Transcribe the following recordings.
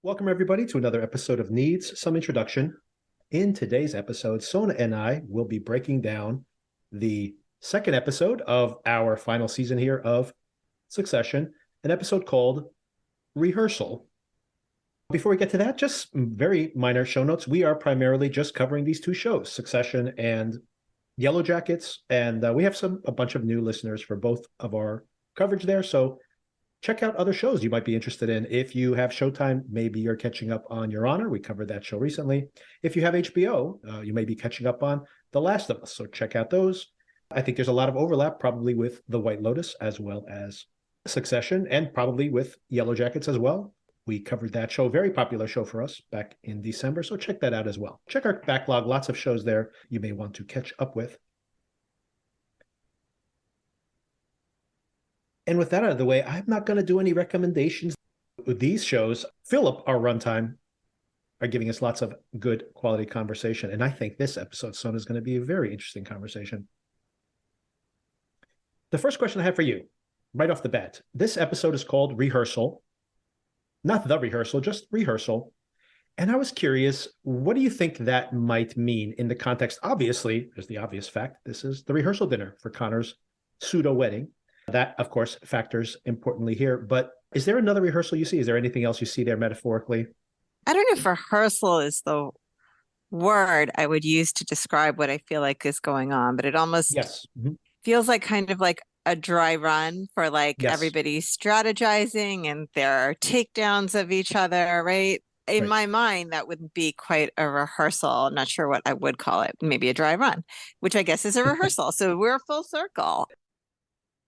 Welcome, everybody, to another episode of Needs Some Introduction. In today's episode, Sona and I will be breaking down the second episode of our final season here of Succession, an episode called Rehearsal. Before we get to that, just very minor show notes. We are primarily just covering these two shows, Succession and Yellow Jackets, and we have a bunch of new listeners for both of our coverage there, so check out other shows you might be interested in. If you have Showtime, maybe you're catching up on Your Honor. We covered that show recently. If you have HBO, you may be catching up on The Last of Us. So check out those. I think there's a lot of overlap probably with The White Lotus as well as Succession and probably with Yellow Jackets as well. We covered that show, very popular show for us back in December. So check that out as well. Check our backlog. Lots of shows there you may want to catch up with. And with that out of the way, I'm not going to do any recommendations. These shows fill up our runtime, are giving us lots of good quality conversation. And I think this episode, Sona, is going to be a very interesting conversation. The first question I have for you, right off the bat, this episode is called Rehearsal. Not The Rehearsal, just Rehearsal. And I was curious, what do you think that might mean in the context? Obviously, there's the obvious fact. This is the rehearsal dinner for Connor's pseudo wedding. That, of course, factors importantly here. But is there another rehearsal you see? Is there anything else you see there metaphorically? I don't know if rehearsal is the word I would use to describe what I feel like is going on, but it almost Yes. Mm-hmm. feels like kind of like a dry run for Yes. everybody strategizing and there are takedowns of each other, right? In my mind, that wouldn't be quite a rehearsal. I'm not sure what I would call it. Maybe a dry run, which I guess is a rehearsal. So we're full circle.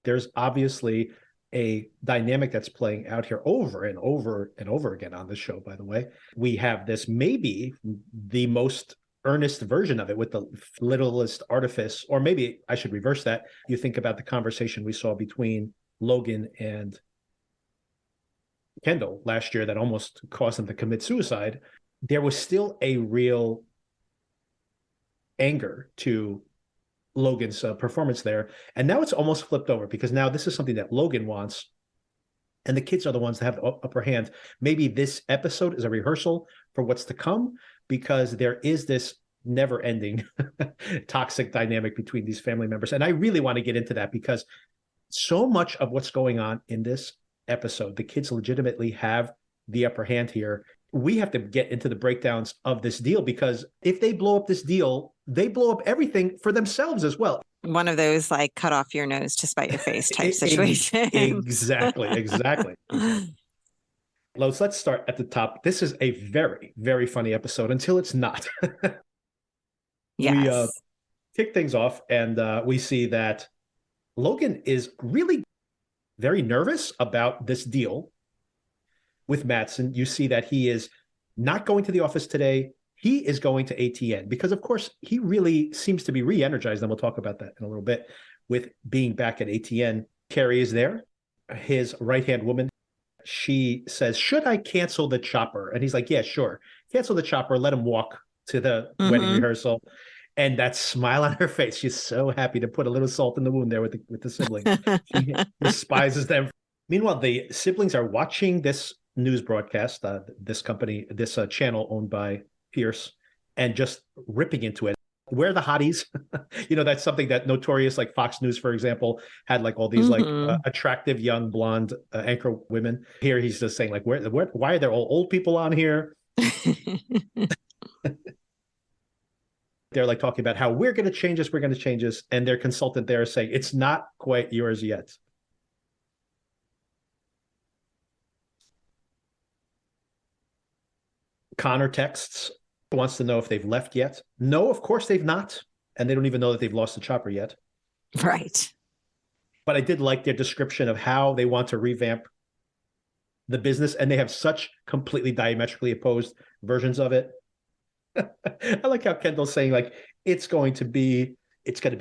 There's obviously a dynamic that's playing out here over and over and over again on the show, by the way. We have this maybe the most earnest version of it with the littlest artifice, or maybe I should reverse that. You think about the conversation we saw between Logan and Kendall last year that almost caused them to commit suicide. There was still a real anger to Logan's performance there. And now it's almost flipped over because now this is something that Logan wants. And the kids are the ones that have the upper hand. Maybe this episode is a rehearsal for what's to come because there is this never-ending toxic dynamic between these family members. And I really want to get into that because so much of what's going on in this episode, the kids legitimately have the upper hand here. We have to get into the breakdowns of this deal because if they blow up this deal, they blow up everything for themselves as well. One of those cut off your nose to spite your face type situation. Exactly. Let's start at the top. This is a very, very funny episode until it's not. Yes. We kick things off and we see that Logan is really very nervous about this deal with Matsson. You see that he is not going to the office today. He is going to ATN because, of course, he really seems to be re-energized, and we'll talk about that in a little bit, with being back at ATN. Carrie is there, his right-hand woman. She says, should I cancel the chopper? And he's like, yeah, sure. Cancel the chopper. Let him walk to the wedding rehearsal. And that smile on her face, she's so happy to put a little salt in the wound there with the siblings. She despises them. Meanwhile, the siblings are watching this news broadcast, this channel owned by Pierce, and just ripping into it. Where are the hotties? That's something that notorious, like Fox News, for example, had all these attractive young blonde anchor women. Here he's just saying why are there all old people on here? They're talking about how we're going to change this, and their consultant there is saying it's not quite yours yet. Connor texts, wants to know if they've left yet. No, of course they've not. And they don't even know that they've lost the chopper yet. Right. But I did like their description of how they want to revamp the business. And they have such completely diametrically opposed versions of it. I like how Kendall's saying it's going to be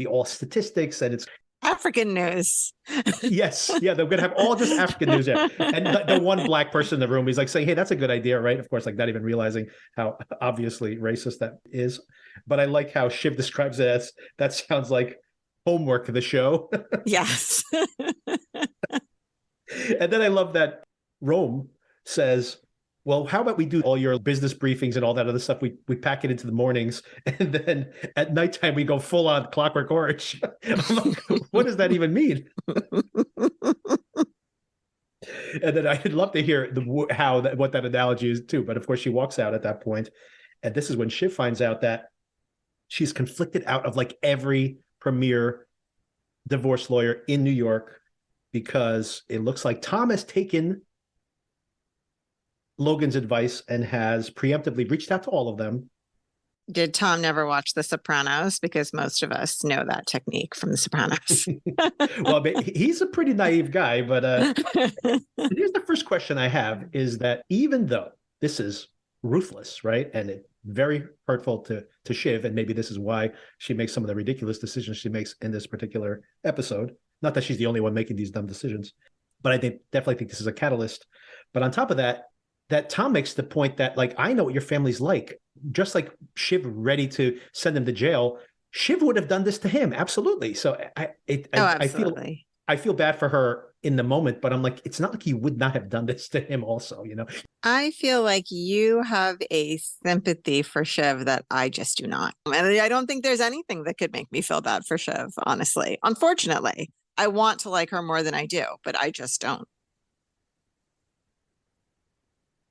all statistics and it's African news. Yes. Yeah. They're going to have all just African news. Yeah. And the one black person in the room, he's saying, hey, that's a good idea. Right. Of course, not even realizing how obviously racist that is. But I like how Shiv describes it as that sounds like homework for the show. Yes. And then I love that Rome says, well, how about we do all your business briefings and all that other stuff? We pack it into the mornings, and then at nighttime we go full on Clockwork Orange. I'm like, what does that even mean? And then I'd love to hear what that analogy is too. But of course, she walks out at that point, and this is when Shiv finds out that she's conflicted out of like every premier divorce lawyer in New York, because it looks like Tom has taken Logan's advice and has preemptively reached out to all of them. Did Tom never watch The Sopranos? Because most of us know that technique from The Sopranos. Well, he's a pretty naive guy, but here's the first question I have is that even though this is ruthless, right, and it very hurtful to Shiv, and maybe this is why she makes some of the ridiculous decisions she makes in this particular episode. Not that she's the only one making these dumb decisions, but I definitely think this is a catalyst. But on top of that, that Tom makes the point that, like, I know what your family's like. Just like Shiv ready to send him to jail, Shiv would have done this to him. Absolutely. So absolutely. I feel bad for her in the moment, but I'm like, it's not like you would not have done this to him also, you know? I feel like you have a sympathy for Shiv that I just do not. And I don't think there's anything that could make me feel bad for Shiv, honestly. Unfortunately, I want to like her more than I do, but I just don't.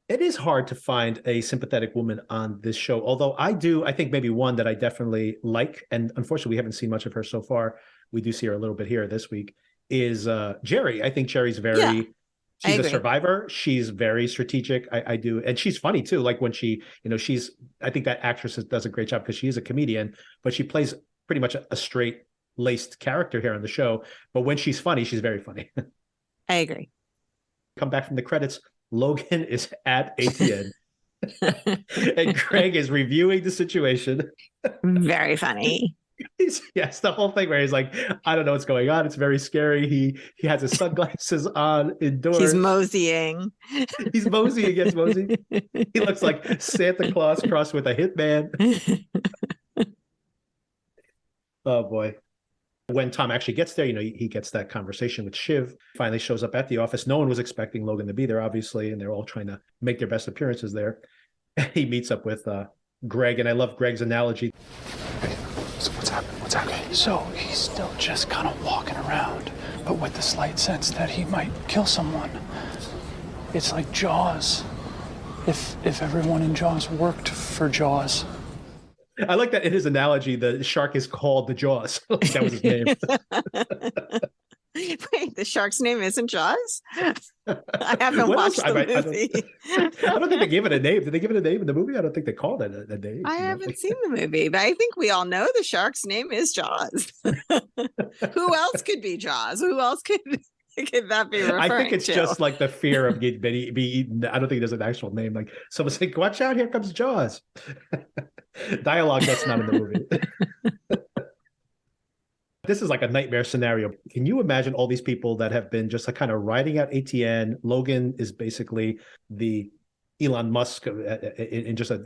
It is hard to find a sympathetic woman on this show, although I think maybe one that I definitely like, and unfortunately we haven't seen much of her so far. We do see her a little bit here this week, is Jerry. I think Jerry's she's a survivor. She's very strategic. I do. And she's funny too. Like when she, I think that actress does a great job because she is a comedian, but she plays pretty much a straight laced character here on the show. But when she's funny, she's very funny. I agree. Come back from the credits. Logan is at ATN and Greg is reviewing the situation. Very funny. Yes, the whole thing where he's like, I don't know what's going on. It's very scary. He has his sunglasses on indoors. He's moseying. He's moseying, yes, mosey. He looks like Santa Claus crossed with a hitman. Oh boy. When Tom actually gets there, he gets that conversation with Shiv, finally shows up at the office. No one was expecting Logan to be there, obviously, and they're all trying to make their best appearances there. He meets up with Greg, and I love Greg's analogy. Hey, so what's happening? What's happening? So he's still just kind of walking around, but with the slight sense that he might kill someone. It's like Jaws. If everyone in Jaws worked for Jaws. I like that in his analogy, the shark is called the Jaws. That was his name. Wait, the shark's name isn't Jaws? I haven't watched the movie. I don't think they gave it a name. Did they give it a name in the movie? I don't think they called it a name. I haven't seen the movie, but I think we all know the shark's name is Jaws. Who else could be Jaws? Who else could that be referring to? I think it's just like the fear of getting be eaten. I don't think there's an actual name. Like someone's like, watch out, here comes Jaws. Dialogue that's not in the movie. This is like a nightmare scenario. Can you imagine all these people that have been just like kind of riding out ATN? Logan is basically the Elon Musk in just a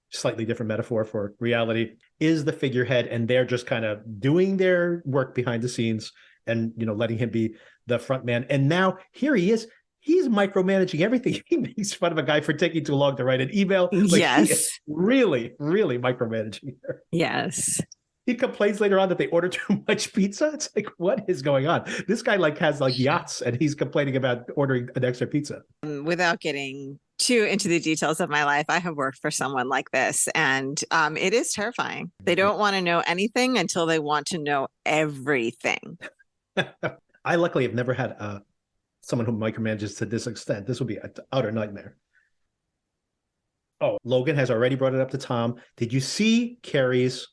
slightly different metaphor for reality, is the figurehead, and they're just kind of doing their work behind the scenes and letting him be the front man. And now here he is. He's micromanaging everything. He makes fun of a guy for taking too long to write an email. Like, yes. He is really, really micromanaging here. Yes. He complains later on that they order too much pizza. It's like, what is going on? This guy has yachts, and he's complaining about ordering an extra pizza. Without getting too into the details of my life, I have worked for someone like this, and it is terrifying. They don't want to know anything until they want to know everything. I luckily have never had someone who micromanages to this extent. This would be an utter nightmare. Oh, Logan has already brought it up to Tom. Did you see Carrie's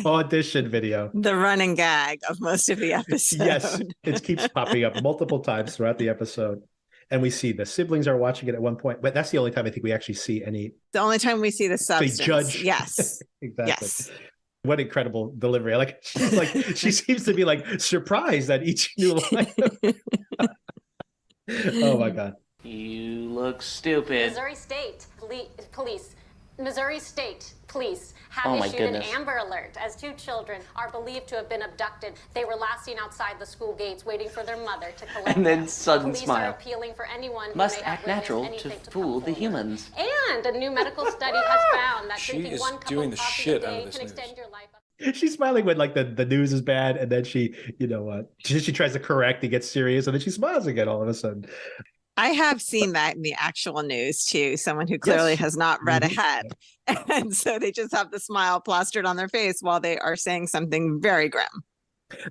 audition video? The running gag of most of the episode. Yes, it keeps popping up multiple times throughout the episode. And we see the siblings are watching it at one point, but that's the only time I think we actually see any. The only time we see the substance. The judge. Yes. Exactly. Yes. What incredible delivery. She seems to be surprised at each new line. Oh my God. You look stupid. Missouri State Police Missouri State Police have Oh my issued an goodness. Amber Alert as 2 children are believed to have been abducted. They were last seen outside the school gates waiting for their mother to collect And then them. sudden Police smile. are appealing for anyone who Must may have act witnessed natural to anything to fool come the forward. humans. And a new medical study has found that She drinking is 1 cup doing of the coffee shit a out of day this can news. extend your life. She's smiling when like the news is bad, and then she, she tries to correct, it gets serious, and then she smiles again all of a sudden. I have seen that in the actual news too. Someone who clearly Yes. has not read Mhm. ahead. And so they just have the smile plastered on their face while they are saying something very grim.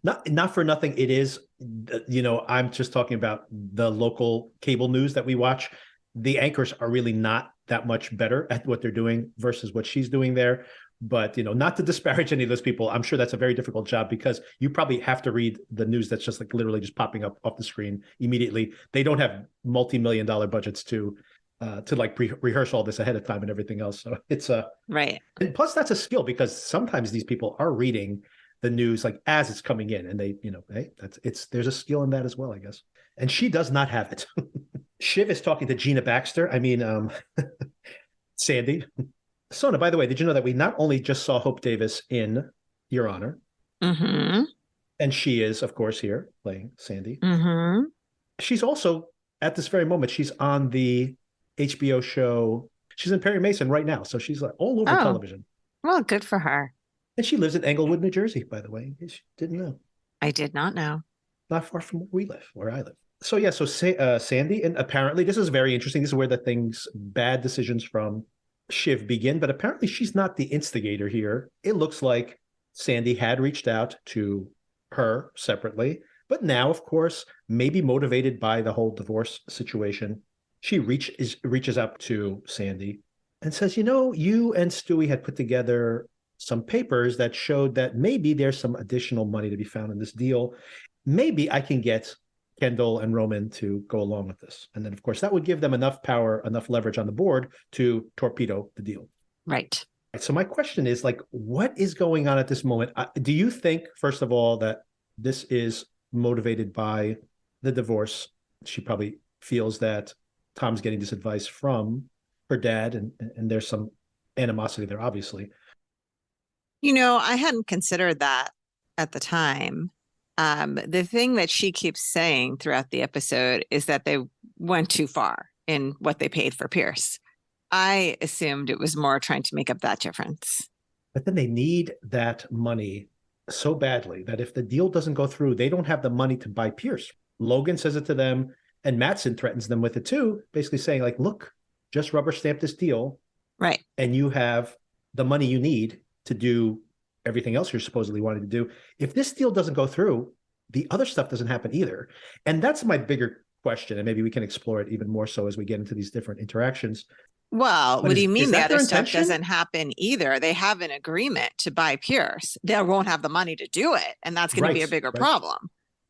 Not for nothing. It is, I'm just talking about the local cable news that we watch. The anchors are really not that much better at what they're doing versus what she's doing there. But, not to disparage any of those people, I'm sure that's a very difficult job because you probably have to read the news that's just like literally just popping up off the screen immediately. They don't have multi-million-dollar budgets to like rehearse all this ahead of time and everything else. So it's Right. and plus that's a skill because sometimes these people are reading the news like as it's coming in, and they, hey, there's a skill in that as well, I guess. And she does not have it. Shiv is talking to Gina Baxter. I mean, Sandy. Sona, by the way, did you know that we not only just saw Hope Davis in Your Honor, Mm-hmm. and she is, of course, here playing Sandy. Mm-hmm. She's also, at this very moment, she's on the HBO show. She's in Perry Mason right now. So she's like all over television. Well, good for her. And she lives in Englewood, New Jersey, by the way, in case you didn't know. I did not know. Not far from where I live. So yeah, so Sandy, and apparently this is very interesting. This is where the bad decisions from Shiv begin, but apparently she's not the instigator here. It looks like Sandy had reached out to her separately, but now, of course, maybe motivated by the whole divorce situation, she reaches up to Sandy and says, you and Stewie had put together some papers that showed that maybe there's some additional money to be found in this deal. Maybe I can get Kendall and Roman to go along with this. And then, of course, that would give them enough power, enough leverage on the board to torpedo the deal. Right. So my question is, like, what is going on at this moment? Do you think, first of all, that this is motivated by the divorce? She probably feels that Tom's getting this advice from her dad, and there's some animosity there, obviously. I hadn't considered that at the time. The thing that she keeps saying throughout the episode is that they went too far in what they paid for Pierce. I assumed it was more trying to make up that difference. But then they need that money so badly that if the deal doesn't go through, they don't have the money to buy Pierce. Logan says it to them, and Mattson threatens them with it too, basically saying, like, look, just rubber stamp this deal. Right. And you have the money you need to do everything else you're supposedly wanting to do. If this deal doesn't go through, the other stuff doesn't happen either. And that's my bigger question. And maybe we can explore it even more so as we get into these different interactions. Well, what do you mean the other stuff intention? doesn't happen either? They have an agreement to buy Pierce. They won't have the money to do it. And that's going to be a bigger problem.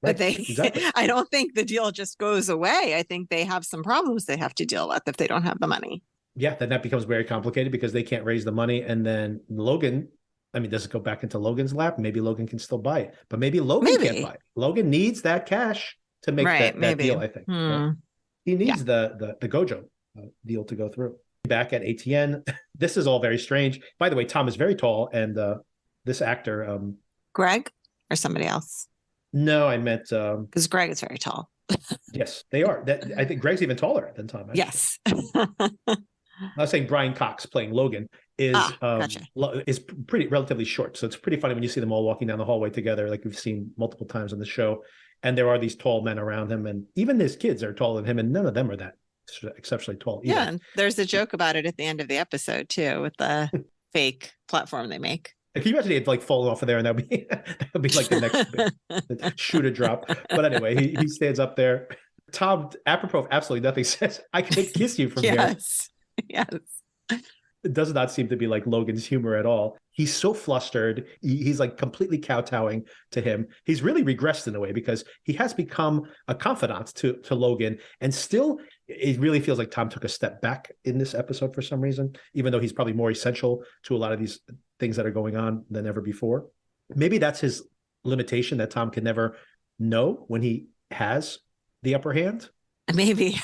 But Exactly. I don't think the deal just goes away. I think they have some problems they have to deal with if they don't have the money. Yeah, then that becomes very complicated because they can't raise the money. And then Logan, does it go back into Logan's lap? Maybe Logan can still buy it, but maybe Logan can't buy it. Logan needs that cash to make that deal, I think. Right? He needs the Gojo deal to go through. Back at ATN, this is all very strange. By the way, Tom is very tall, and this actor... Greg or somebody else? No, I meant... Because Greg is very tall. Yes, they are. I think Greg's even taller than Tom. Actually. Yes. I was saying Brian Cox playing Logan is gotcha. is relatively short. So it's pretty funny when you see them all walking down the hallway together, like we've seen multiple times on the show. And there are these tall men around him, and even his kids are taller than him, and none of them are that exceptionally tall either. Yeah, and there's a joke about it at the end of the episode too, with the fake platform they make. Can you imagine it like falling off of there, and that'd be like the next shoot a drop. But anyway, he stands up there. Tom, apropos of absolutely nothing, says, "I can kiss you from here." Yes. It does not seem to be like Logan's humor at all. He's so flustered. He's like completely kowtowing to him. He's really regressed in a way because he has become a confidant to Logan. And still, it really feels like Tom took a step back in this episode for some reason, even though he's probably more essential to a lot of these things that are going on than ever before. Maybe that's his limitation, that Tom can never know when he has the upper hand. Maybe.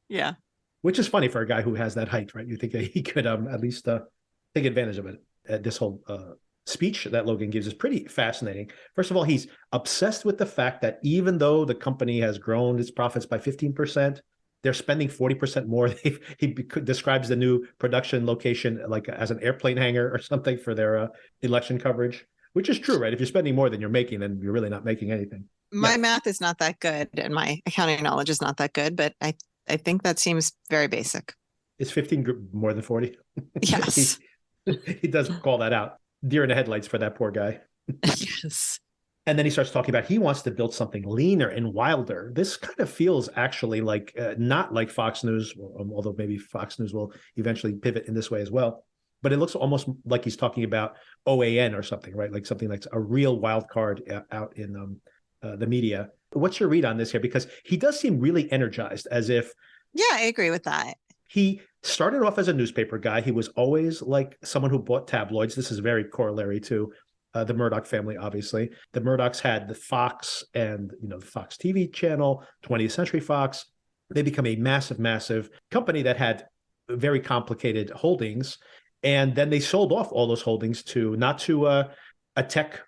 Yeah. which is funny for a guy who has that height, right? You think that he could at least take advantage of it. This whole speech that Logan gives is pretty fascinating. First of all, he's obsessed with the fact that even though the company has grown its profits by 15%, they're spending 40% more. He describes the new production location like as an airplane hangar or something for their election coverage, which is true, right? If you're spending more than you're making, then you're really not making anything. My math is not that good and my accounting knowledge is not that good, but I think that seems very basic. Is 15 more than 40? Yes. He does call that out. Deer in the headlights for that poor guy. Yes. And then he starts talking about he wants to build something leaner and wilder. This kind of feels actually like not like Fox News, although maybe Fox News will eventually pivot in this way as well. But it looks almost like he's talking about OAN or something, right? Like something like a real wild card out in the media. What's your read on this here? Because he does seem really energized, as if... Yeah, I agree with that. He started off as a newspaper guy. He was always like someone who bought tabloids. This is very corollary to the Murdoch family, obviously. The Murdochs had the Fox and, the Fox TV channel, 20th Century Fox. They become a massive, massive company that had very complicated holdings. And then they sold off all those holdings not to a tech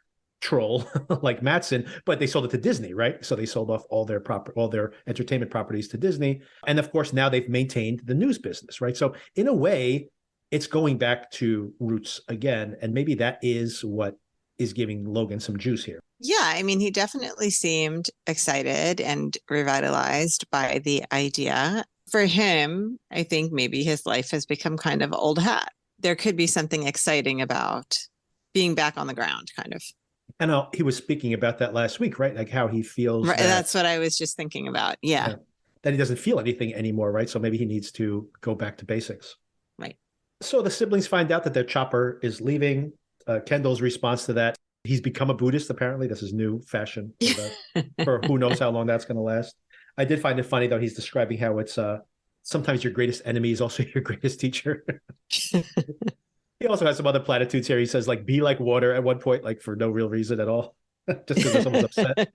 troll like Mattson, but they sold it to Disney, right? So they sold off all their entertainment properties to Disney. And of course, now they've maintained the news business, right? So in a way, it's going back to roots again. And maybe that is what is giving Logan some juice here. Yeah, I mean, he definitely seemed excited and revitalized by the idea. For him, I think maybe his life has become kind of old hat. There could be something exciting about being back on the ground, kind of. And he was speaking about that last week, right? Like how he feels. Right, that's what I was just thinking about. Yeah. That he doesn't feel anything anymore, right? So maybe he needs to go back to basics. Right. So the siblings find out that their chopper is leaving. Kendall's response to that, he's become a Buddhist, apparently. This is new fashion for who knows how long that's going to last. I did find it funny, though. He's describing how it's sometimes your greatest enemy is also your greatest teacher. He also has some other platitudes here. He says, like, be like water at one point, like for no real reason at all, just because someone's upset.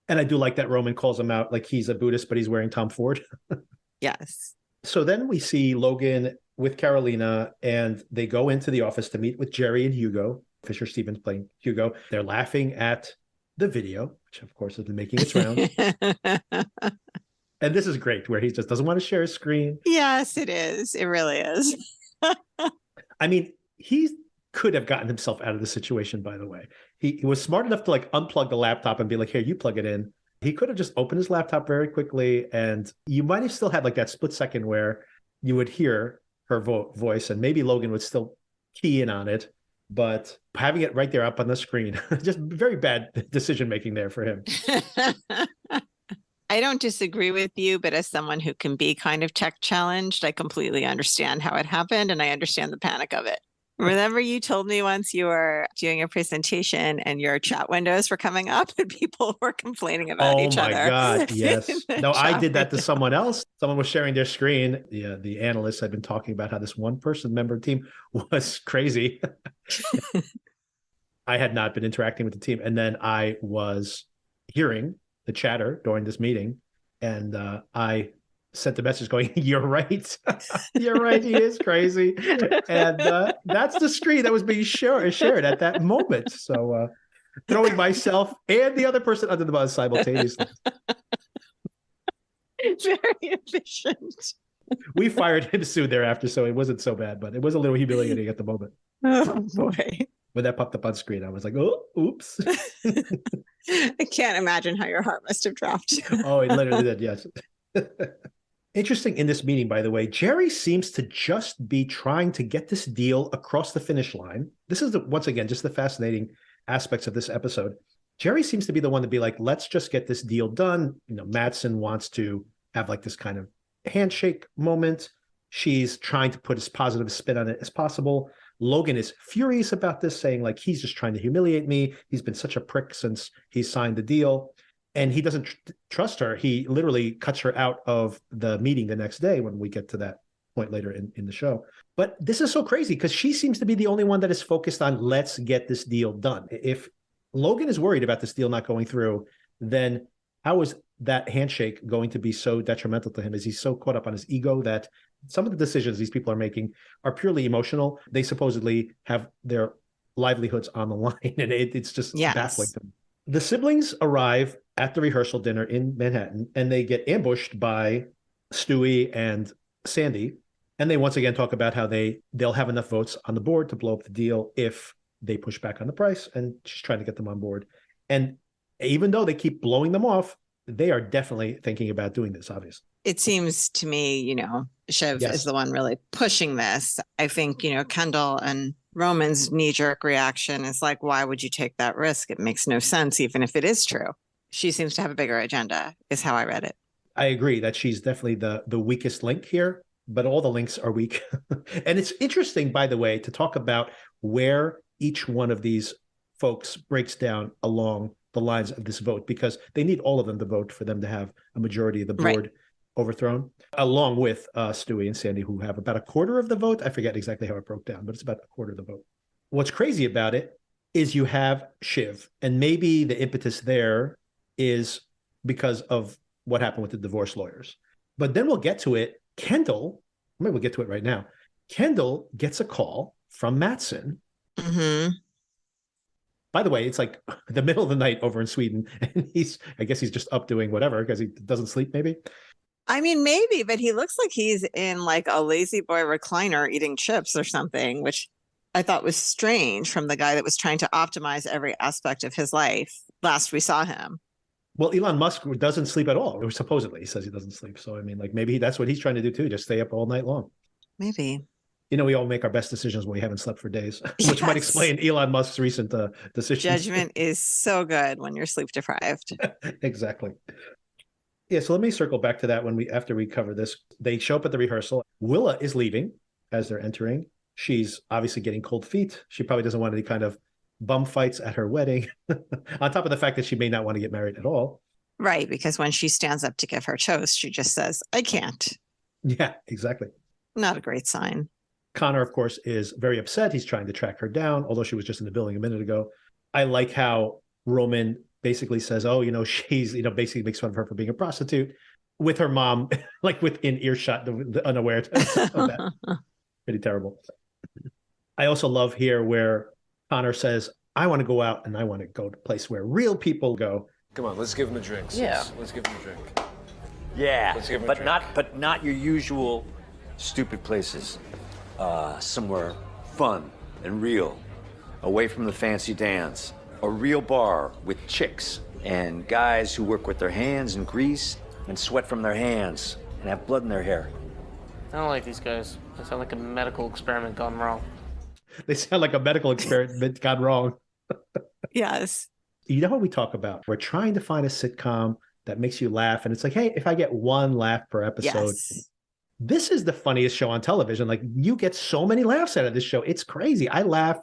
And I do like that Roman calls him out like he's a Buddhist, but he's wearing Tom Ford. Yes. So then we see Logan with Carolina, and they go into the office to meet with Jerry and Hugo. Fisher Stevens playing Hugo. They're laughing at the video, which of course has been making its rounds. And this is great, where he just doesn't want to share his screen. Yes, it is. It really is. I mean, he could have gotten himself out of the situation, by the way. He was smart enough to like unplug the laptop and be like, here, you plug it in. He could have just opened his laptop very quickly, and you might have still had like that split second where you would hear her voice, and maybe Logan would still key in on it. But having it right there up on the screen, just very bad decision making there for him. I don't disagree with you, but as someone who can be kind of tech challenged, I completely understand how it happened, and I understand the panic of it. Remember, you told me once you were doing a presentation and your chat windows were coming up and people were complaining about each other. Oh my God, yes. No, I did that to someone else. Someone was sharing their screen. Yeah, the analysts had been talking about how this one person member team was crazy. I had not been interacting with the team. And then I was hearing the chatter during this meeting, and I sent a message going, you're right. You're right. He is crazy. And that's the screen that was being shared at that moment. So throwing myself and the other person under the bus simultaneously. Very efficient. We fired him soon thereafter, so it wasn't so bad, but it was a little humiliating at the moment. Oh, boy. When that popped up on screen, I was like, oh, oops. I can't imagine how your heart must have dropped. Oh, it literally did, yes. Interesting in this meeting, by the way, Jerry seems to just be trying to get this deal across the finish line. This is, once again, just the fascinating aspects of this episode. Jerry seems to be the one to be like, let's just get this deal done. Mattson wants to have like this kind of handshake moment. She's trying to put as positive a spin on it as possible. Logan is furious about this, saying like, he's just trying to humiliate me. He's been such a prick since he signed the deal. And he doesn't trust her. He literally cuts her out of the meeting the next day when we get to that point later in the show. But this is so crazy because she seems to be the only one that is focused on let's get this deal done. If Logan is worried about this deal not going through, then how is that handshake going to be so detrimental to him? Is he so caught up on his ego that some of the decisions these people are making are purely emotional? They supposedly have their livelihoods on the line, and it's just baffling to me. The siblings arrive at the rehearsal dinner in Manhattan, and they get ambushed by Stewie and Sandy. And they once again talk about how they'll have enough votes on the board to blow up the deal if they push back on the price, and she's trying to get them on board. And even though they keep blowing them off, they are definitely thinking about doing this, obviously. It seems to me, Shiv is the one really pushing this. I think, Kendall and Roman's knee-jerk reaction is like, why would you take that risk? It makes no sense, even if it is true. She seems to have a bigger agenda, is how I read it. I agree that she's definitely the weakest link here, but all the links are weak. And it's interesting, by the way, to talk about where each one of these folks breaks down along the lines of this vote, because they need all of them to vote for them to have a majority of the board overthrown, along with Stewie and Sandy, who have about a quarter of the vote. I forget exactly how it broke down, but it's about a quarter of the vote. What's crazy about it is you have Shiv, and maybe the impetus there is because of what happened with the divorce lawyers. But then we'll get to it. Kendall, maybe we'll get to it right now. Kendall gets a call from Matsson. Mm-hmm. By the way, it's like the middle of the night over in Sweden, and I guess he's just up doing whatever because he doesn't sleep, maybe. I mean, maybe, but he looks like he's in like a lazy boy recliner eating chips or something, which I thought was strange from the guy that was trying to optimize every aspect of his life last we saw him. Well, Elon Musk doesn't sleep at all. Or supposedly, he says he doesn't sleep. So, I mean, like maybe that's what he's trying to do too, just stay up all night long. Maybe. We all make our best decisions when we haven't slept for days, which might explain Elon Musk's recent decisions. Judgment is so good when you're sleep deprived. Exactly. Yeah, so let me circle back to that after we cover this. They show up at the rehearsal. Willa is leaving as they're entering. She's obviously getting cold feet. She probably doesn't want any kind of bum fights at her wedding, on top of the fact that she may not want to get married at all. Right, because when she stands up to give her toast, she just says, I can't. Yeah, exactly. Not a great sign. Connor, of course, is very upset. He's trying to track her down, although she was just in the building a minute ago. I like how Roman basically says, she's, basically makes fun of her for being a prostitute, with her mom, like within earshot, the unaware of that. Pretty terrible. I also love here where Connor says, I want to go out and I want to go to a place where real people go. Come on, let's give him a drink. Yeah. Let's give him a drink. Yeah, Let's give him a but drink. not your usual stupid places. Somewhere fun and real, away from the fancy dance. A real bar with chicks and guys who work with their hands and grease and sweat from their hands and have blood in their hair. I don't like these guys. They sound like a medical experiment gone wrong. They sound like a medical experiment gone wrong. Yes. You know what we talk about? We're trying to find a sitcom that makes you laugh. And it's like, hey, if I get one laugh per episode, this is the funniest show on television. Like, you get so many laughs out of this show. It's crazy. I laugh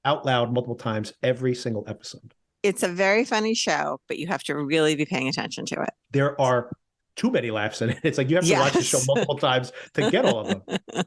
out loud multiple times every single episode. It's a very funny show, but you have to really be paying attention to it. There are too many laughs in it. It's like you have to watch the show multiple times to get all of them.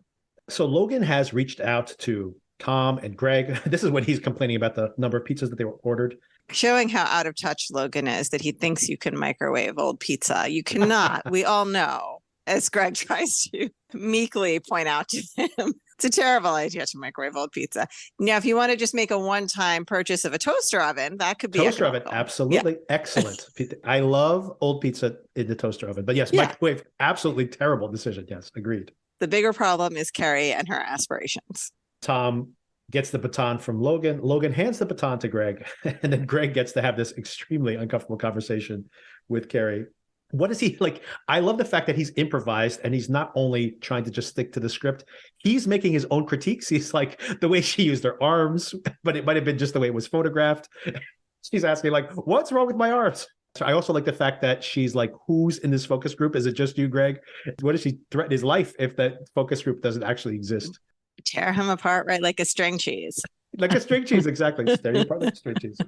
So Logan has reached out to Tom and Greg. This is when he's complaining about the number of pizzas that they were ordered. Showing how out of touch Logan is, that he thinks you can microwave old pizza. You cannot. We all know, as Greg tries to meekly point out to him. It's a terrible idea to microwave old pizza. Now, if you want to just make a one-time purchase of a toaster oven, that could be toaster oven. Absolutely. Yeah. Excellent. I love old pizza in the toaster oven. But yes, microwave, absolutely terrible decision. Yes, agreed. The bigger problem is Carrie and her aspirations. Tom gets the baton from Logan. Logan hands the baton to Greg. And then Greg gets to have this extremely uncomfortable conversation with Carrie. What is he like? I love the fact that he's improvised and he's not only trying to just stick to the script, he's making his own critiques. He's like, the way she used her arms, but it might have been just the way it was photographed. She's asking like, what's wrong with my arms? I also like the fact that she's like, who's in this focus group? Is it just you, Greg? What does she threaten his life if that focus group doesn't actually exist? Tear him apart, right? Like a string cheese. Like a string cheese, exactly. Tear you apart like a string cheese.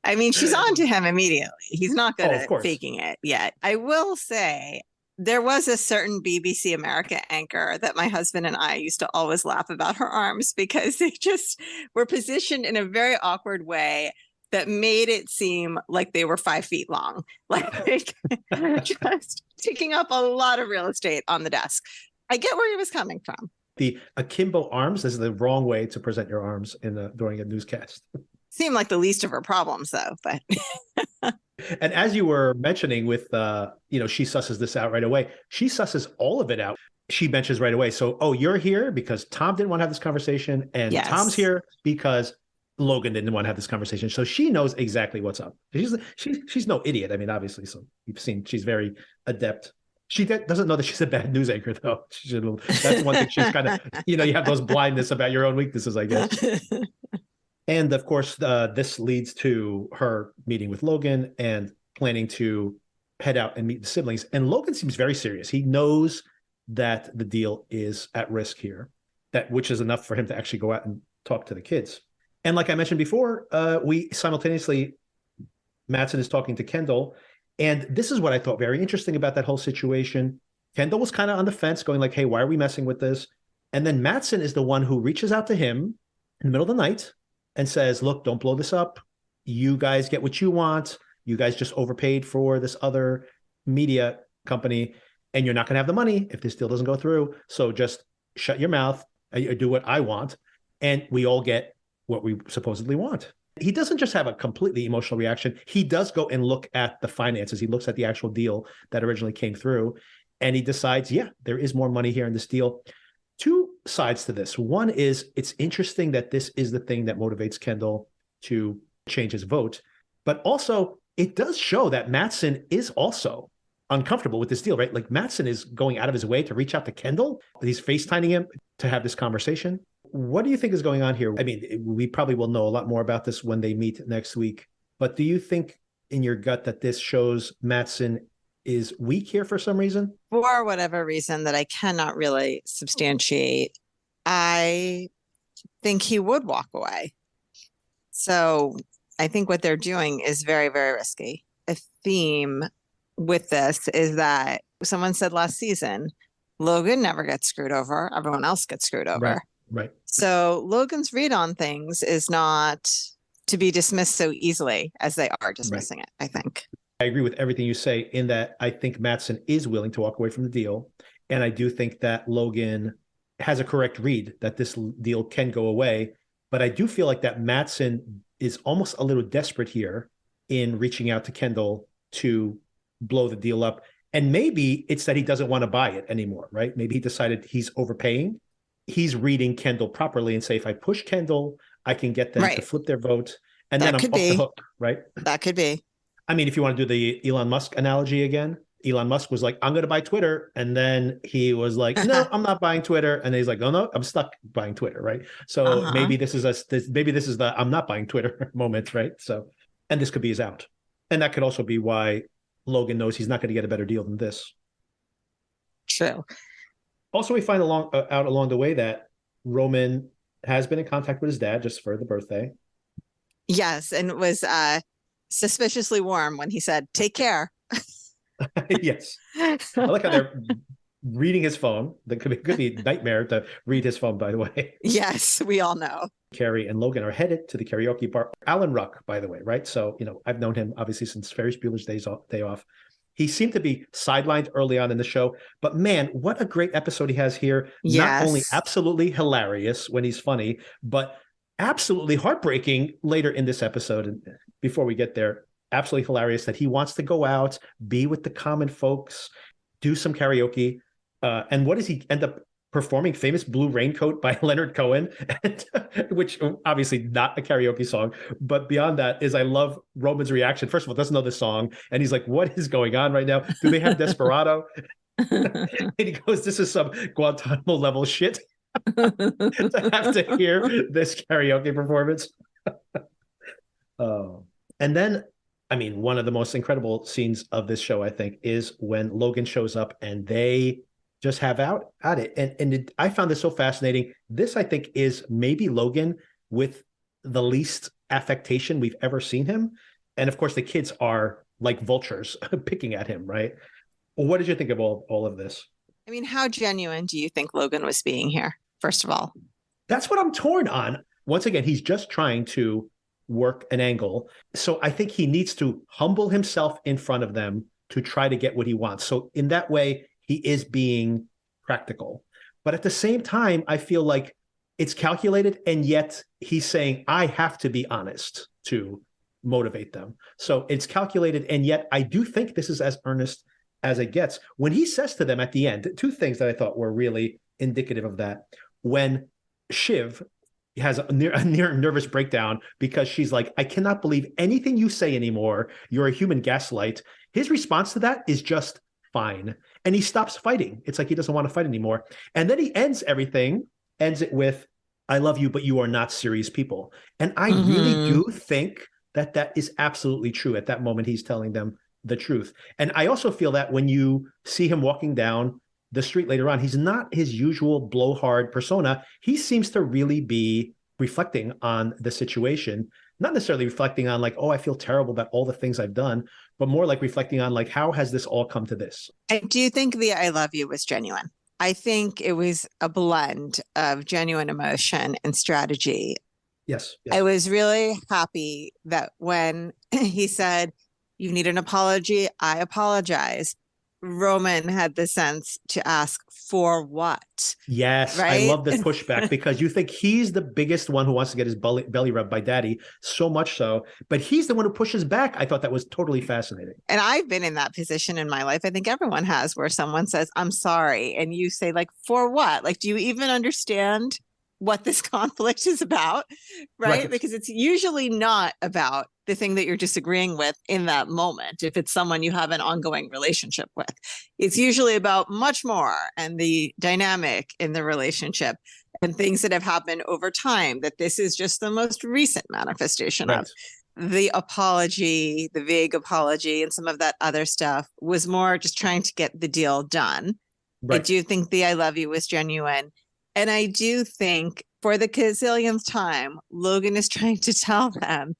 I mean, she's on to him immediately. He's not good at faking it yet. I will say there was a certain BBC America anchor that my husband and I used to always laugh about her arms because they just were positioned in a very awkward way. that made it seem like they were 5 feet long, like just taking up a lot of real estate on the desk. I get where he was coming from. The akimbo arms is the wrong way to present your arms during a newscast. Seemed like the least of her problems, though. But and as you were mentioning with, she susses this out right away. She susses all of it out. She mentions right away. So, you're here because Tom didn't want to have this conversation, and yes. Tom's here because Logan didn't want to have this conversation. So she knows exactly what's up. She's no idiot. I mean, obviously, so you've seen she's very adept. She doesn't know that she's a bad news anchor, though. That's one thing she's kind of, you have those blindness about your own weaknesses, I guess. And of course, this leads to her meeting with Logan and planning to head out and meet the siblings. And Logan seems very serious. He knows that the deal is at risk here, which is enough for him to actually go out and talk to the kids. And like I mentioned before, we simultaneously, Mattson is talking to Kendall. And this is what I thought very interesting about that whole situation. Kendall was kind of on the fence going like, hey, why are we messing with this? And then Mattson is the one who reaches out to him in the middle of the night and says, look, don't blow this up. You guys get what you want. You guys just overpaid for this other media company, and you're not going to have the money if this deal doesn't go through. So just shut your mouth, do what I want, and we all get what we supposedly want. He doesn't just have a completely emotional reaction. He does go and look at the finances. He looks at the actual deal that originally came through, and he decides, yeah, there is more money here in this deal. Two sides to this. One is it's interesting that this is the thing that motivates Kendall to change his vote, but also it does show that Mattson is also uncomfortable with this deal, right? Like Mattson is going out of his way to reach out to Kendall. He's FaceTiming him to have this conversation. What do you think is going on here? I mean, we probably will know a lot more about this when they meet next week, but do you think in your gut that this shows Mattson is weak here for some reason? For whatever reason that I cannot really substantiate, I think he would walk away. So I think what they're doing is very, very risky. A theme with this is that someone said last season, Logan never gets screwed over. Everyone else gets screwed over. Right. So Logan's read on things is not to be dismissed so easily as they are dismissing it, I think. I agree with everything you say in that I think Mattson is willing to walk away from the deal. And I do think that Logan has a correct read that this deal can go away. But I do feel like that Mattson is almost a little desperate here in reaching out to Kendall to blow the deal up. And maybe it's that he doesn't want to buy it anymore, right? Maybe he decided he's overpaying. He's reading Kendall properly and say, if I push Kendall, I can get them to flip their vote. And then I'm off the hook, right? That could be. I mean, if you want to do the Elon Musk analogy again, Elon Musk was like, I'm going to buy Twitter. And then he was like, no, I'm not buying Twitter. And then he's like, oh, no, I'm stuck buying Twitter, right? So maybe this is the I'm not buying Twitter moment, right? So, and this could be his out. And that could also be why Logan knows he's not going to get a better deal than this. True. Also, we find out along the way that Roman has been in contact with his dad just for the birthday. Yes, and it was suspiciously warm when he said, take care. Yes. I like how they're reading his phone. That could be a nightmare to read his phone, by the way. Yes, we all know. Carrie and Logan are headed to the karaoke bar. Alan Ruck, by the way, right? So, I've known him obviously since Ferris Bueller's Day Off. He seemed to be sidelined early on in the show, but man, what a great episode he has here. Yes. Not only absolutely hilarious when he's funny, but absolutely heartbreaking later in this episode. And before we get there, absolutely hilarious that he wants to go out, be with the common folks, do some karaoke. And what does he end up performing? Famous Blue Raincoat by Leonard Cohen, which obviously not a karaoke song. But beyond that is I love Roman's reaction. First of all, doesn't know the song. And he's like, what is going on right now? Do they have Desperado? And he goes, this is some Guantanamo level shit to have to hear this karaoke performance. And then, I mean, one of the most incredible scenes of this show, I think, is when Logan shows up and they just have at it. And I found this so fascinating. This, I think, is maybe Logan with the least affectation we've ever seen him. And of course, the kids are like vultures picking at him, right? What did you think of all of this? I mean, how genuine do you think Logan was being here, first of all? That's what I'm torn on. Once again, he's just trying to work an angle. So I think he needs to humble himself in front of them to try to get what he wants. So in that way, he is being practical. But at the same time, I feel like it's calculated, and yet he's saying, I have to be honest to motivate them. So it's calculated, and yet I do think this is as earnest as it gets. When he says to them at the end, two things that I thought were really indicative of that. When Shiv has a near nervous breakdown because she's like, I cannot believe anything you say anymore. You're a human gaslight. His response to that is just fine. And he stops fighting. It's like he doesn't want to fight anymore. And then he ends it with, I love you, but you are not serious people. And I really do think that that is absolutely true. At that moment, he's telling them the truth. And I also feel that when you see him walking down the street later on, he's not his usual blowhard persona. He seems to really be reflecting on the situation, not necessarily reflecting on like, oh, I feel terrible about all the things I've done, but more like reflecting on like, how has this all come to this? I do think the I love you was genuine. I think it was a blend of genuine emotion and strategy. Yes. I was really happy that when he said, you need an apology, I apologize, Roman had the sense to ask for what. Yes, right? I love the pushback because you think he's the biggest one who wants to get his belly rubbed by daddy, so much so, but he's the one who pushes back. I thought that was totally fascinating. And I've been in that position in my life. I think everyone has, where someone says, I'm sorry. And you say, like, for what? Like, do you even understand what this conflict is about? Right? Because it's usually not about the thing that you're disagreeing with in that moment. If it's someone you have an ongoing relationship with, it's usually about much more, and the dynamic in the relationship and things that have happened over time, that this is just the most recent manifestation of. The apology, the vague apology, and some of that other stuff was more just trying to get the deal done. I do think the I love you was genuine. And I do think for the gazillionth time, Logan is trying to tell them,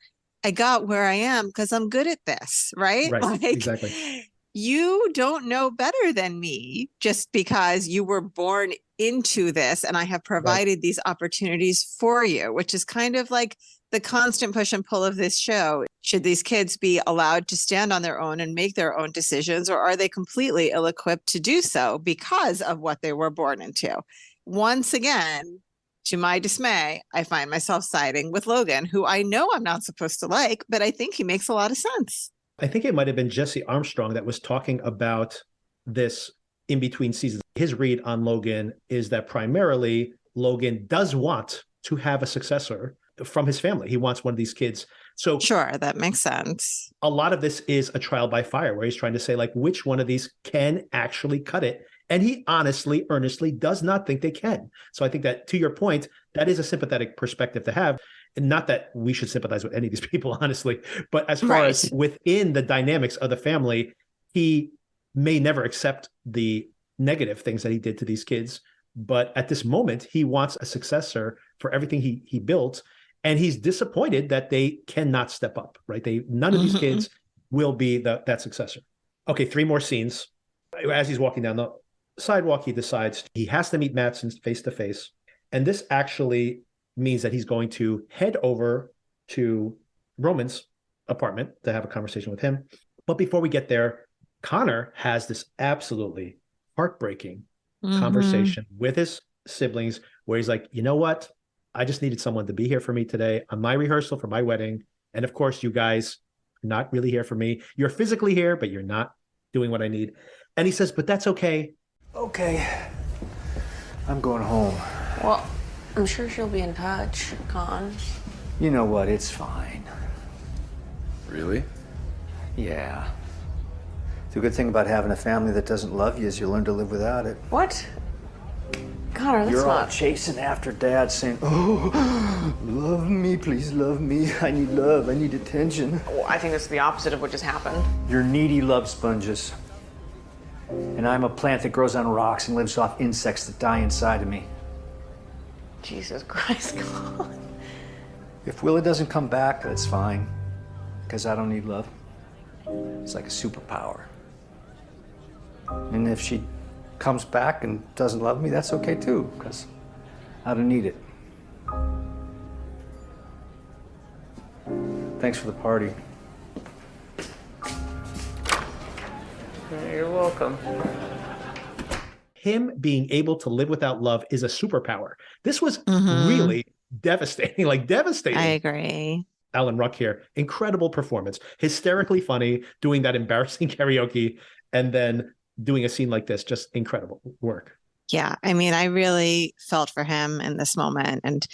I got where I am because I'm good at this, right? Like, exactly. You don't know better than me just because you were born into this and I have provided these opportunities for you, which is kind of like the constant push and pull of this show. Should these kids be allowed to stand on their own and make their own decisions, or are they completely ill-equipped to do so because of what they were born into? Once again, to my dismay, I find myself siding with Logan, who I know I'm not supposed to like, but I think he makes a lot of sense. I think it might have been Jesse Armstrong that was talking about this in between seasons. His read on Logan is that primarily Logan does want to have a successor from his family. He wants one of these kids. So sure, that makes sense. A lot of this is a trial by fire, where he's trying to say, like, which one of these can actually cut it? And he honestly, earnestly does not think they can. So I think that, to your point, that is a sympathetic perspective to have. And not that we should sympathize with any of these people, honestly, but as far as within the dynamics of the family, he may never accept the negative things that he did to these kids. But at this moment, he wants a successor for everything he built. And he's disappointed that they cannot step up, right? None of these kids will be that successor. Okay, 3 more scenes. As he's walking down the sidewalk, he decides he has to meet Madsen face to face. And this actually means that he's going to head over to Roman's apartment to have a conversation with him. But before we get there, Connor has this absolutely heartbreaking conversation with his siblings where he's like, you know what? I just needed someone to be here for me today on my rehearsal for my wedding. And of course, you guys are not really here for me. You're physically here, but you're not doing what I need. And he says, but that's okay. Okay. I'm going home. Well, I'm sure she'll be in touch, Con. You know what? It's fine. Really? Yeah. The good thing about having a family that doesn't love you is you learn to live without it. What? Connor, that's You're not... all chasing after Dad saying, oh, love me, please love me. I need love, I need attention. Well, I think that's the opposite of what just happened. You're needy love sponges. And I'm a plant that grows on rocks and lives off insects that die inside of me. Jesus Christ, God. If Willa doesn't come back, that's fine. Because I don't need love. It's like a superpower. And if she comes back and doesn't love me, that's okay too, because I don't need it. Thanks for the party. You're welcome. Him being able to live without love is a superpower. This was really devastating, like devastating. I agree. Alan Ruck here, incredible performance, hysterically funny, doing that embarrassing karaoke, and then doing a scene like this, just incredible work. Yeah, I mean, I really felt for him in this moment and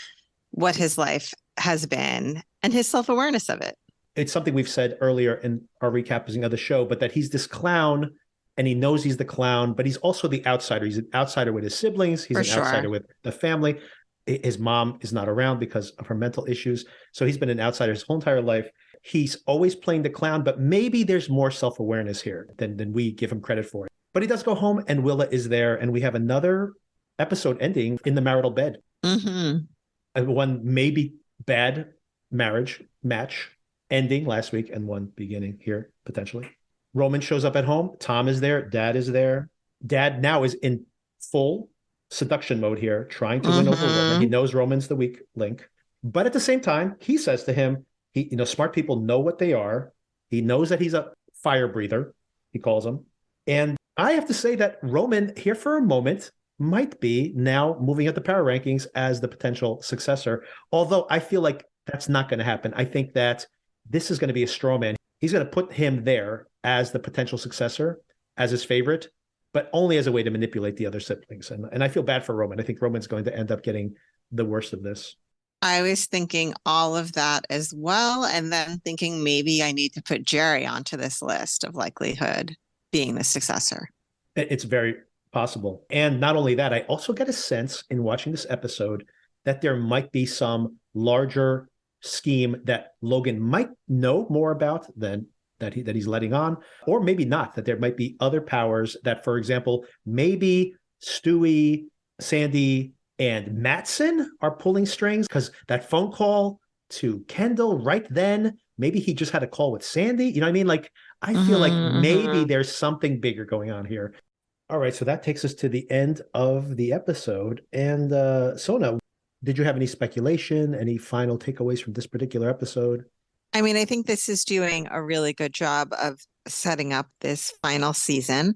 what his life has been and his self-awareness of it. It's something we've said earlier in our recapping of the show, but that he's this clown and he knows he's the clown, but he's also the outsider. He's an outsider with his siblings. He's an outsider with the family. His mom is not around because of her mental issues. So he's been an outsider his whole entire life. He's always playing the clown, but maybe there's more self-awareness here than we give him credit for. But he does go home and Willa is there. And we have another episode ending in the marital bed. One maybe bad marriage match ending last week and one beginning here, potentially. Roman shows up at home. Tom is there. Dad is there. Dad now is in full seduction mode here, trying to win over Roman. He knows Roman's the weak link. But at the same time, he says to him, smart people know what they are. He knows that he's a fire breather, he calls him. And I have to say that Roman here for a moment might be now moving up the power rankings as the potential successor. Although I feel like that's not going to happen. I think that this is going to be a straw man. He's going to put him there as the potential successor, as his favorite, but only as a way to manipulate the other siblings. And I feel bad for Roman. I think Roman's going to end up getting the worst of this. I was thinking all of that as well. And then thinking maybe I need to put Jerry onto this list of likelihood being the successor. It's very possible. And not only that, I also get a sense in watching this episode that there might be some larger scheme that Logan might know more about than that he's letting on, or maybe not, that there might be other powers that, for example, maybe Stewie, Sandy, and Mattson are pulling strings, because that phone call to Kendall right then, maybe he just had a call with Sandy. You know what I mean? Like, I feel like maybe there's something bigger going on here. All right, so that takes us to the end of the episode. And Sona, did you have any speculation, any final takeaways from this particular episode? I mean, I think this is doing a really good job of setting up this final season.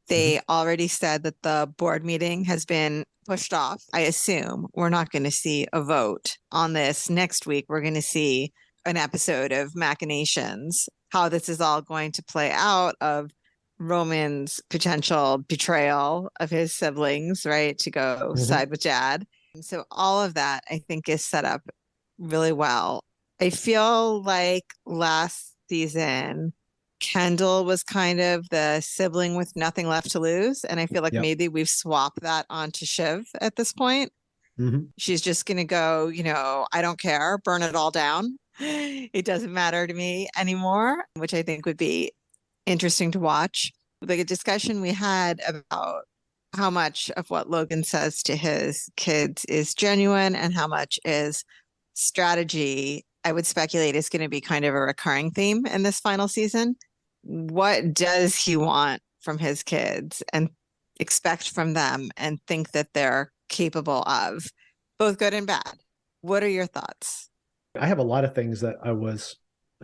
They already said that the board meeting has been pushed off. I assume we're not going to see a vote on this next week. We're going to see an episode of machinations, how this is all going to play out, of Roman's potential betrayal of his siblings, right, to go side with Dad. And so all of that, I think, is set up really well. I feel like last season, Kendall was kind of the sibling with nothing left to lose. And I feel like maybe we've swapped that onto Shiv at this point. She's just going to go, I don't care, burn it all down. It doesn't matter to me anymore, which I think would be interesting to watch. The discussion we had about how much of what Logan says to his kids is genuine and how much is strategy, I would speculate is going to be kind of a recurring theme in this final season. What does he want from his kids and expect from them and think that they're capable of, both good and bad? What are your thoughts? I have a lot of things that I was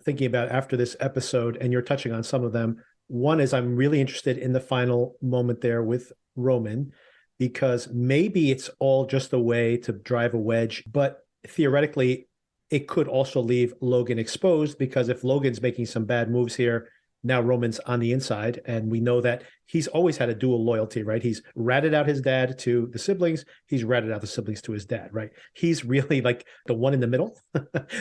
thinking about after this episode, and you're touching on some of them. One is I'm really interested in the final moment there with Roman, because maybe it's all just a way to drive a wedge, but theoretically, it could also leave Logan exposed, because if Logan's making some bad moves here, now Roman's on the inside. And we know that he's always had a dual loyalty, right? He's ratted out his dad to the siblings. He's ratted out the siblings to his dad, right? He's really like the one in the middle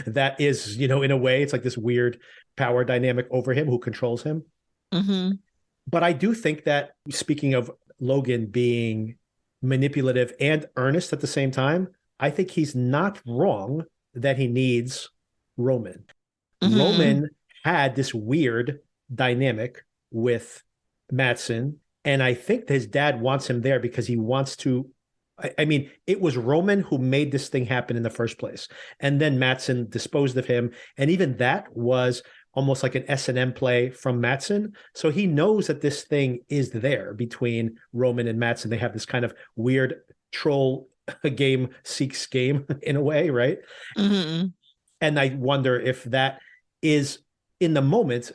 that is, in a way, it's like this weird power dynamic over him who controls him. But I do think that, speaking of Logan being manipulative and earnest at the same time, I think he's not wrong that he needs Roman. Roman had this weird dynamic with Mattson, and I think his dad wants him there because he wants to. I mean, it was Roman who made this thing happen in the first place, and then Mattson disposed of him, and even that was almost like an S&M play from Mattson. So he knows that this thing is there between Roman and Mattson. They have this kind of weird troll game seeks game in a way, right? And I wonder if that is in the moment,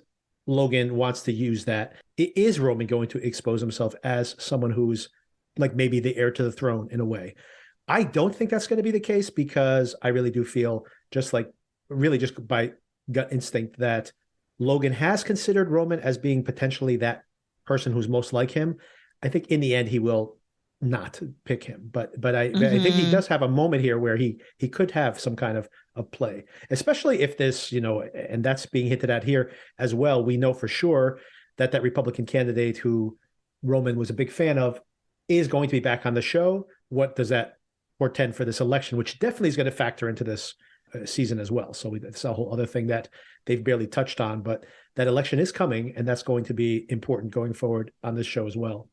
Logan wants to use that. Is Roman going to expose himself as someone who's like maybe the heir to the throne in a way? I don't think that's going to be the case, because I really do feel just by gut instinct that Logan has considered Roman as being potentially that person who's most like him. I think in the end he will not pick him, but I think he does have a moment here where he could have some kind of play, especially if this, and that's being hinted at here as well. We know for sure that Republican candidate who Roman was a big fan of is going to be back on the show. What does that portend for this election, which definitely is going to factor into this season as well? So it's a whole other thing that they've barely touched on, but that election is coming, and that's going to be important going forward on this show as well.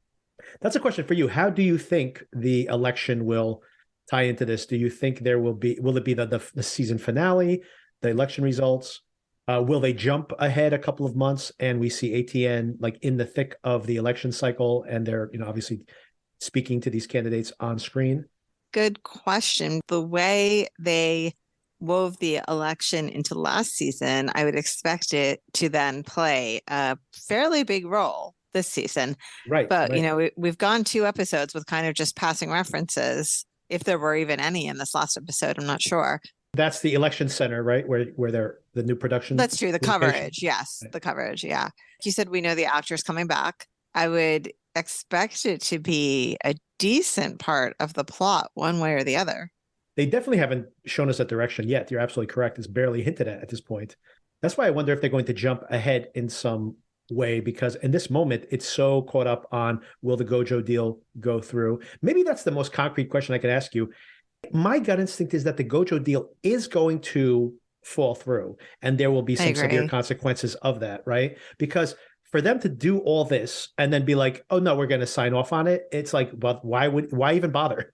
That's a question for you. How do you think the election will tie into this? Do you think will it be the season finale, the election results? Will they jump ahead a couple of months and we see ATN like in the thick of the election cycle, and they're, obviously speaking to these candidates on screen? Good question. The way they wove the election into last season, I would expect it to then play a fairly big role this season. Right. But, right. we've gone 2 episodes with kind of just passing references, if there were even any in this last episode. I'm not sure. That's the election center, right? Where they're the new production. That's true. The location? coverage. Yes. Right. The coverage. Yeah. You said we know the actor's coming back. I would expect it to be a decent part of the plot one way or the other. They definitely haven't shown us that direction yet. You're absolutely correct. It's barely hinted at this point. That's why I wonder if they're going to jump ahead in some way, because in this moment, it's so caught up on, will the Gojo deal go through? Maybe that's the most concrete question I could ask you. My gut instinct is that the Gojo deal is going to fall through, and there will be some severe consequences of that, right? Because for them to do all this and then be like, oh no, we're going to sign off on it. It's like, well, why even bother?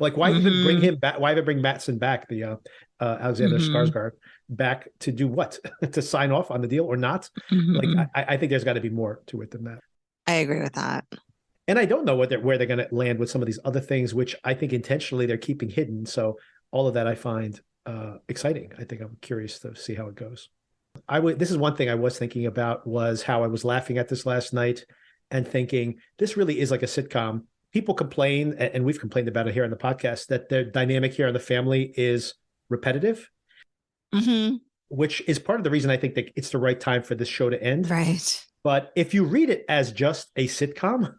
Like, why even bring him back? Why even bring Mattson back, the Alexander Skarsgård back to do what? To sign off on the deal or not? Like, I think there's got to be more to it than that. I agree with that. And I don't know where they're going to land with some of these other things, which I think intentionally they're keeping hidden. So all of that I find exciting. I think I'm curious to see how it goes. This is one thing I was thinking about, was how I was laughing at this last night and thinking this really is like a sitcom. People complain, and we've complained about it here on the podcast, that the dynamic here in the family is repetitive, which is part of the reason I think that it's the right time for this show to end. Right. But if you read it as just a sitcom,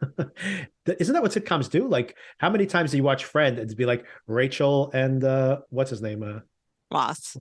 isn't that what sitcoms do? Like, how many times do you watch Friends and be like, Rachel and what's his name? Ross.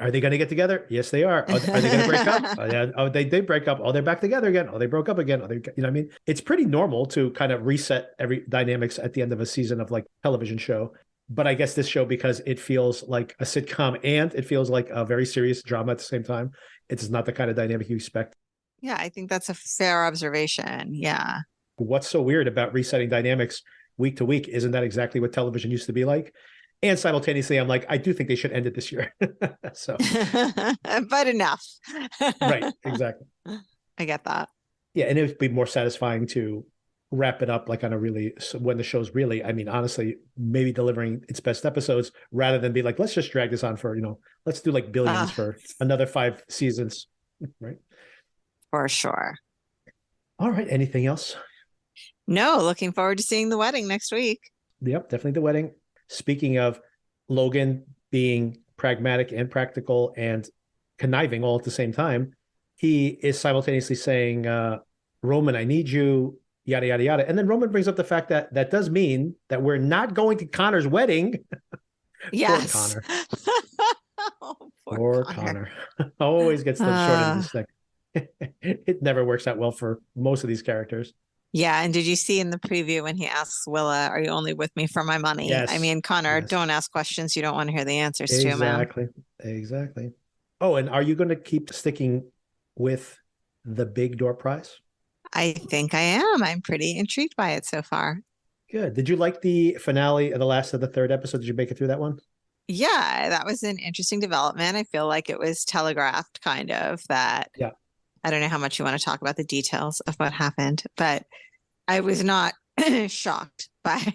Are they going to get together? Yes, they are. Are they going to break up? Oh, they did break up. Oh, they're back together again. Oh, they broke up again. Oh, you know what I mean? It's pretty normal to kind of reset every dynamics at the end of a season of like television show. But I guess this show, because it feels like a sitcom and it feels like a very serious drama at the same time, it's not the kind of dynamic you expect. Yeah, I think that's a fair observation. Yeah. What's so weird about resetting dynamics week to week? Isn't that exactly what television used to be like? And simultaneously, I'm like, I do think they should end it this year. So, but enough. Right, exactly. I get that. Yeah, and it would be more satisfying to wrap it up like on a really, when the show's really, I mean, honestly, maybe delivering its best episodes, rather than be like, let's just drag this on for, let's do like billions for another 5 seasons, right? For sure. All right. Anything else? No, looking forward to seeing the wedding next week. Yep, definitely the wedding. Speaking of Logan being pragmatic and practical and conniving all at the same time, he is simultaneously saying, Roman, I need you, yada, yada, yada. And then Roman brings up the fact that that does mean that we're not going to Connor's wedding. Yes. Poor Connor. Oh, poor Connor. Always gets the short end of the stick. It never works out well for most of these characters. Yeah. And did you see in the preview when he asks Willa, are you only with me for my money? Yes. I mean, Connor, Yes. Don't ask questions you don't want to hear the answers to, man. Exactly. Oh, and are you going to keep sticking with the big door prize? I think I am. I'm pretty intrigued by it so far. Good. Did you like the finale of the last of the 3rd episode? Did you make it through that one? Yeah, that was an interesting development. I feel like it was telegraphed kind of that. Yeah. I don't know how much you want to talk about the details of what happened, but I was not shocked by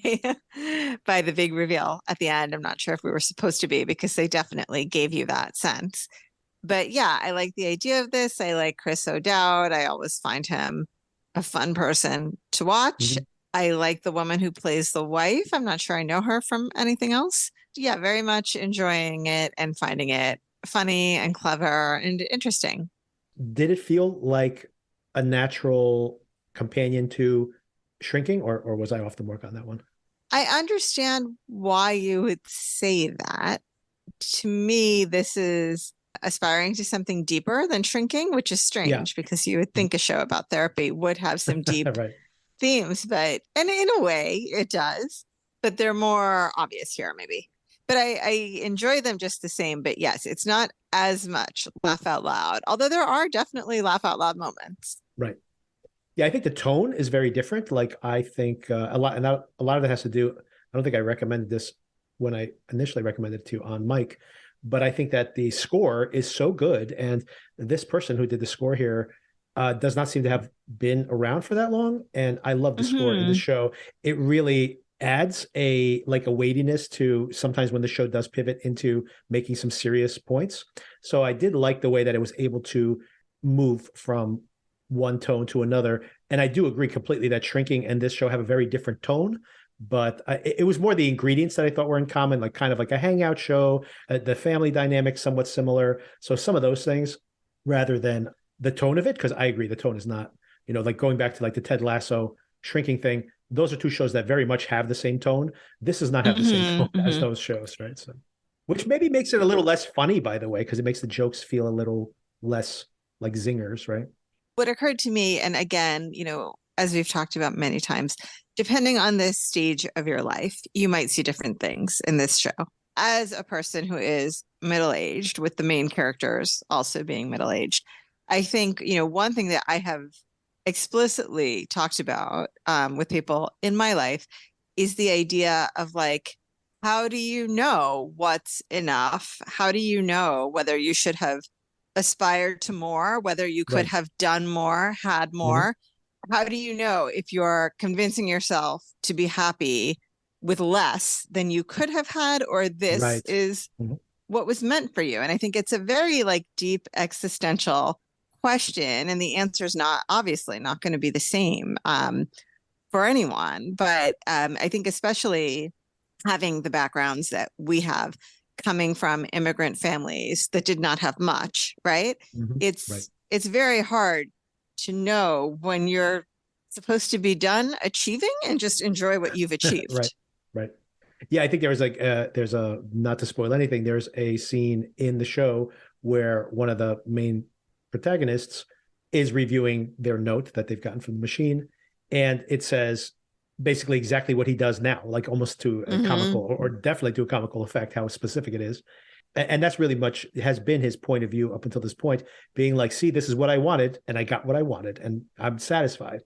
the big reveal at the end. I'm not sure if we were supposed to be, because they definitely gave you that sense. But yeah, I like the idea of this. I like Chris O'Dowd. I always find him a fun person to watch. Mhm. I like the woman who plays the wife. I'm not sure I know her from anything else. Yeah, very much enjoying it and finding it funny and clever and interesting. Did it feel like a natural companion to Shrinking, or was I off the mark on that one? I understand why you would say that. To me, this is aspiring to something deeper than Shrinking, which is Yeah. strange because you would think a show about therapy would have some deep Right. themes, but and in a way it does, but they're more obvious here, maybe. But I enjoy them just the same. But yes, it's not as much laugh out loud, although there are definitely laugh out loud moments. Right. Yeah, I think the tone is very different. Like I think a lot of that has to do. I don't think I recommended this when I initially recommended it to you on Mike, but I think that the score is so good, and this person who did the score here does not seem to have been around for that long. And I love the score in the Mhm. show. It really adds a like a weightiness to sometimes when the show does pivot into making some serious points. So I did like the way that it was able to move from one tone to another. And I do agree completely that Shrinking and this show have a very different tone. But it was more the ingredients that I thought were in common, like kind of like a hangout show, the family dynamic somewhat similar. So some of those things, rather than the tone of it, because I agree the tone is not, like going back to like the Ted Lasso Shrinking thing. Those are two shows that very much have the same tone. This does not have the same tone Mhm, as mhm. those shows, right? So, which maybe makes it a little less funny, by the way, because it makes the jokes feel a little less like zingers, right? What occurred to me, and again, as we've talked about many times, depending on the stage of your life, you might see different things in this show. As a person who is middle-aged, with the main characters also being middle-aged, I think, one thing that I have explicitly talked about with people in my life is the idea of like, how do you know what's enough? How do you know whether you should have aspired to more, whether you could Right. have done more, had Mhm. more? How do you know if you're convincing yourself to be happy with less than you could have had, or this Right. is Mhm. what was meant for you? And I think it's a very like deep existential question, and the answer is not obviously not going to be the same for anyone. But I think especially having the backgrounds that we have coming from immigrant families that did not have much, right? Mhm. Right. It's very hard to know when you're supposed to be done achieving and just enjoy what you've Right. achieved. Right. Yeah, I think there was like there's a not to spoil anything. There's a scene in the show where one of the main protagonists is reviewing their note that they've gotten from the machine, and it says basically exactly what he does now, like almost to a Mm-hmm. comical or definitely to a comical effect, how specific it is. And that's really much has been his point of view up until this point, being like, see, this is what I wanted, and I got what I wanted, and I'm satisfied.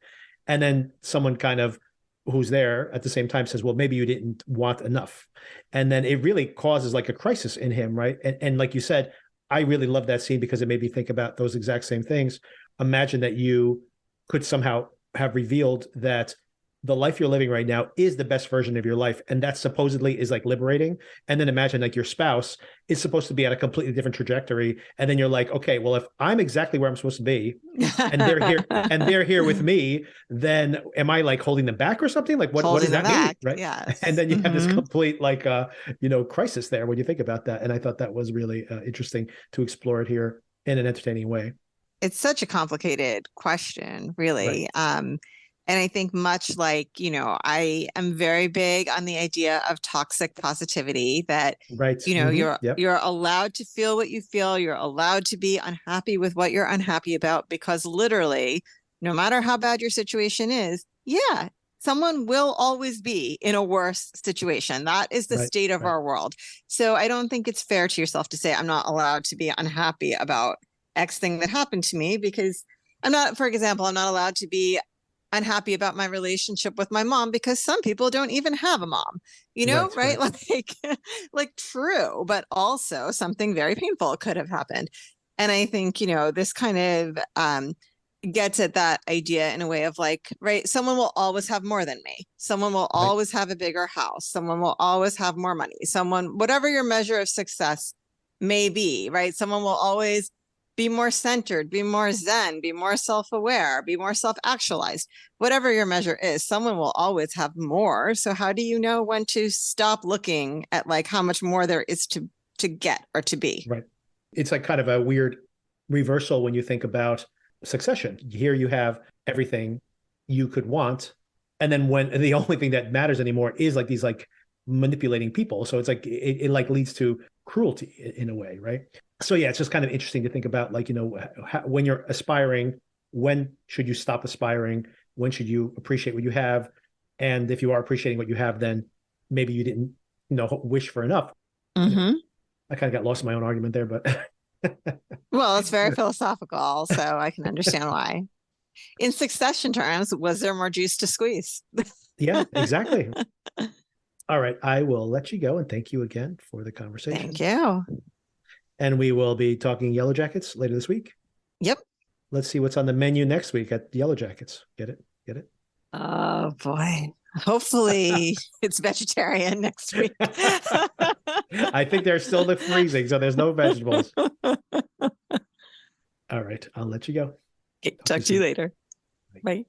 And then someone kind of who's there at the same time says, well, maybe you didn't want enough. And then it really causes like a crisis in him, right? And like you said, I really love that scene because it made me think about those exact same things. Imagine that you could somehow have revealed that the life you're living right now is the best version of your life, and that supposedly is like liberating. And then imagine like your spouse is supposed to be at a completely different trajectory, and then you're like, okay, well, if I'm exactly where I'm supposed to be and they're here with me, then am I like holding them back or something? Like what does Holding them that mean, back. right? And Yes. then you have this Mm-hmm. complete like crisis there when you think about that. And I thought that was really interesting to explore it here in an entertaining way. It's such a complicated question, Right. really. And I think much like, I am very big on the idea of toxic positivity that, Right. Mm-hmm. Yep. you're allowed to feel what you feel. You're allowed to be unhappy with what you're unhappy about, because literally, no matter how bad your situation is, yeah, someone will always be in a worse situation. That is the Right. state of Right. our world. So I don't think it's fair to yourself to say, I'm not allowed to be unhappy about X thing that happened to me, because for example, I'm not allowed to be unhappy about my relationship with my mom because some people don't even have a mom, Right. right? Right. Like true, but also something very painful could have happened. And I think, this kind of gets at that idea in a way of like, right, someone will always have more than me. Someone will Right. always have a bigger house. Someone will always have more money. Someone, whatever your measure of success may be, right? Someone will always be more centered, be more zen, be more self-aware, be more self-actualized. Whatever your measure is, someone will always have more. So how do you know when to stop looking at like how much more there is to get or to be? Right. It's like kind of a weird reversal when you think about Succession. Here you have everything you could want, and then when the only thing that matters anymore is like these like manipulating people. So it's like it like leads to cruelty in a way, right? So yeah, it's just kind of interesting to think about, like, you know, when you're aspiring, when should you stop aspiring? When should you appreciate what you have? And if you are appreciating what you have, then maybe you didn't, you know, wish for enough. Mm-hmm. You know, I kind of got lost in my own argument there, but well, it's very philosophical, so I can understand why. In Succession terms, was there more juice to squeeze? Yeah, exactly. All right, I will let you go, and thank you again for the conversation. Thank you. And we will be talking Yellow Jackets later this week. Yep. Let's see what's on the menu next week at Yellow Jackets. Get it? Get it? Oh boy. Hopefully it's vegetarian next week. I think they're still the freezing, so there's no vegetables. All right, I'll let you go. Okay, talk to you later. Bye.